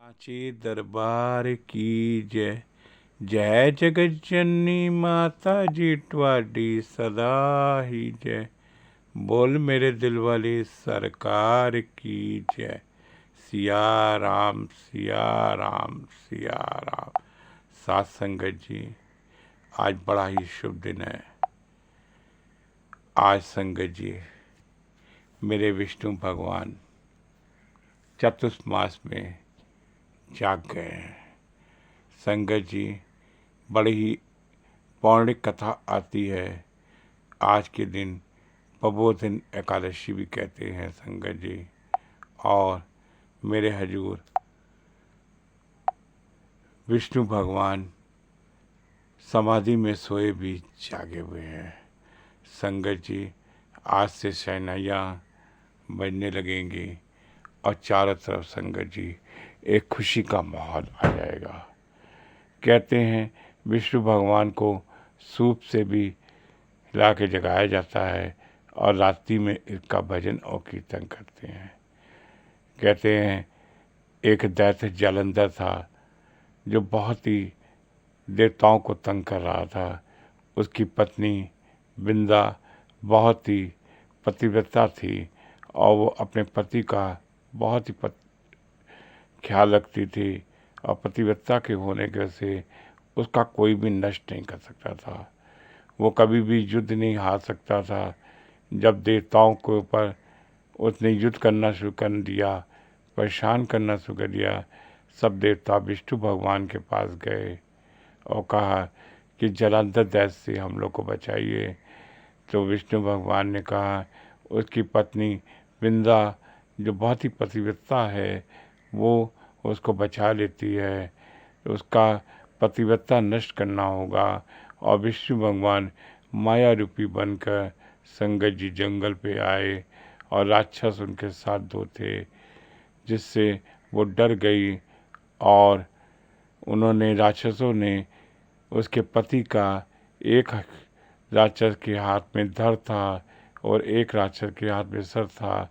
सांची दरबार की जय। जय जगत जननी माता जी ट्वाडी सदा ही जय। बोल मेरे दिल वाली सरकार की जय। सिया राम सिया राम सिया राम। सात संगत जी, आज बड़ा ही शुभ दिन है। आज संगत जी, मेरे विष्णु भगवान चतुर्मास में जाग गए हैं। संगत जी, बड़ी ही पौराणिक कथा आती है। आज के दिन प्रबोधन एकादशी भी कहते हैं संगत जी। और मेरे हजूर विष्णु भगवान समाधि में सोए भी जागे हुए हैं। संगत जी, आज से शहनाइयाँ बजने लगेंगी और चारों तरफ संगत जी एक खुशी का माहौल आ जाएगा। कहते हैं विष्णु भगवान को सूप से भी हिला के जगाया जाता है और रात्रि में इसका भजन और कीर्तन करते हैं। कहते हैं एक दैत्य जालंधर था जो बहुत ही देवताओं को तंग कर रहा था। उसकी पत्नी बिंदा बहुत ही पतिव्रता थी और वो अपने पति का बहुत ही ख्याल रखती थी और पतिव्रता के होने के से उसका कोई भी नष्ट नहीं कर सकता था। वो कभी भी युद्ध नहीं हार सकता था। जब देवताओं के ऊपर उसने युद्ध करना शुरू कर दिया, परेशान करना शुरू कर दिया, सब देवता विष्णु भगवान के पास गए और कहा कि जलंधर दैत्य से हम लोग को बचाइए। तो विष्णु भगवान ने कहा उसकी पत्नी बिंदा जो बहुत ही पतिव्रता है वो उसको बचा लेती है, उसका पतिव्रता नष्ट करना होगा। और विष्णु भगवान माया रूपी बनकर संगत जी जंगल पे आए और राक्षस उनके साथ दो थे, जिससे वो डर गई और उन्होंने राक्षसों ने उसके पति का एक राक्षस के हाथ में धड़ था और एक राक्षस के हाथ में सर था।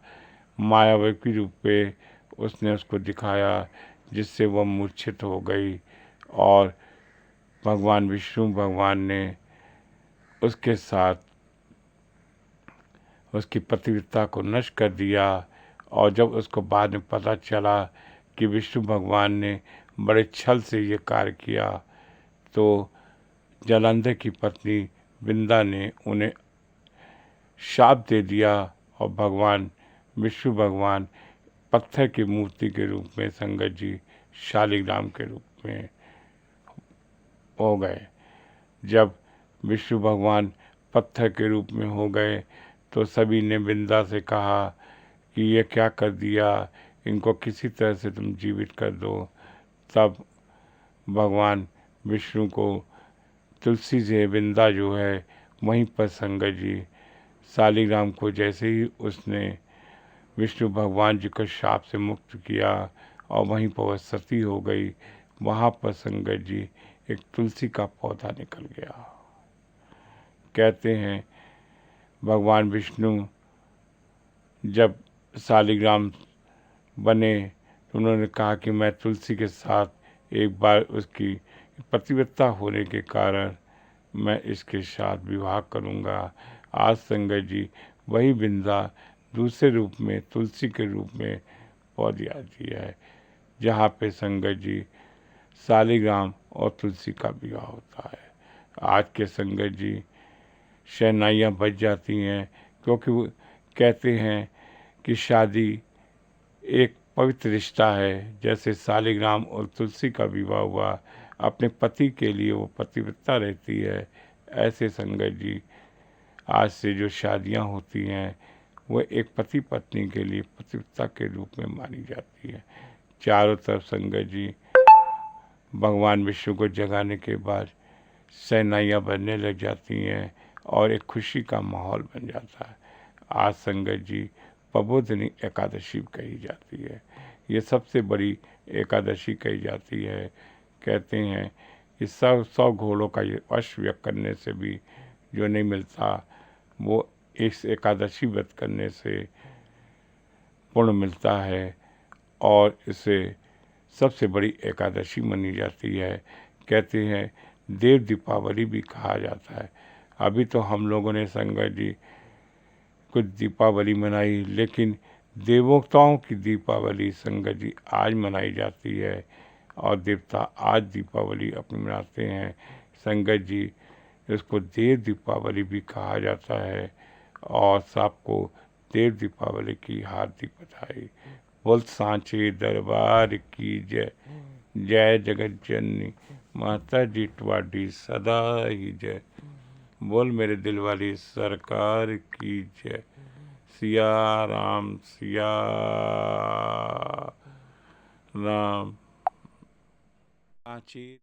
मायावी रूप पे उसने उसको दिखाया, जिससे वह मूर्छित हो गई और भगवान विष्णु भगवान ने उसके साथ उसकी पतिव्रता को नष्ट कर दिया। और जब उसको बाद में पता चला कि विष्णु भगवान ने बड़े छल से ये कार्य किया, तो जालंधर की पत्नी बिंदा ने उन्हें शाप दे दिया और भगवान विष्णु भगवान पत्थर की मूर्ति के रूप में संगत जी शालिग्राम के रूप में हो गए। जब विष्णु भगवान पत्थर के रूप में हो गए तो सभी ने बिंदा से कहा कि ये क्या कर दिया, इनको किसी तरह से तुम जीवित कर दो। तब भगवान विष्णु को तुलसी से बिंदा जो है वहीं पर संगत जी शालिग्राम को जैसे ही उसने विष्णु भगवान जी को शाप से मुक्त किया और वहीं पर वह सती हो गई। वहाँ पर संगत जी एक तुलसी का पौधा निकल गया। कहते हैं भगवान विष्णु जब शालिग्राम बने तो उन्होंने कहा कि मैं तुलसी के साथ एक बार उसकी पतिव्रता होने के कारण मैं इसके साथ विवाह करूंगा। आज संगत जी वही बिंदा दूसरे रूप में तुलसी के रूप में पौधी आती है, जहाँ पे संगत जी शालिग्राम और तुलसी का विवाह होता है। आज के संगत जी शहनाइयाँ बज जाती हैं, क्योंकि वो कहते हैं कि शादी एक पवित्र रिश्ता है। जैसे शालिग्राम और तुलसी का विवाह हुआ, अपने पति के लिए वो पतिव्रता रहती है। ऐसे संगत जी आज से जो शादियां होती हैं वो एक पति पत्नी के लिए पतिव्रता के रूप में मानी जाती है। चारों तरफ संगत जी भगवान विष्णु को जगाने के बाद शहनाइयाँ बजने लग जाती हैं और एक खुशी का माहौल बन जाता है। आज संगत जी प्रबोधिनी एकादशी कही जाती है। ये सबसे बड़ी एकादशी कही जाती है। कहते हैं कि 100 घोड़ों का ये अश्वमेध करने से भी जो नहीं मिलता, वो इस एकादशी व्रत करने से पुण्य मिलता है और इसे सबसे बड़ी एकादशी मानी जाती है। कहते हैं देव दीपावली भी कहा जाता है। अभी तो हम लोगों ने संगत जी कुछ दीपावली मनाई, लेकिन देवताओं की दीपावली संगत जी आज मनाई जाती है और देवता आज दीपावली अपनी मनाते हैं। संगत जी इसको देव दीपावली भी कहा जाता है और सबको देव दीपावली की हार्दिक बधाई। बोल सांचे दरबार की जय। जय जगत जननी माता जी तुम्हारी सदा ही जय। बोल मेरे दिल वाली सरकार की जय। सिया राम सिया राम। सांचे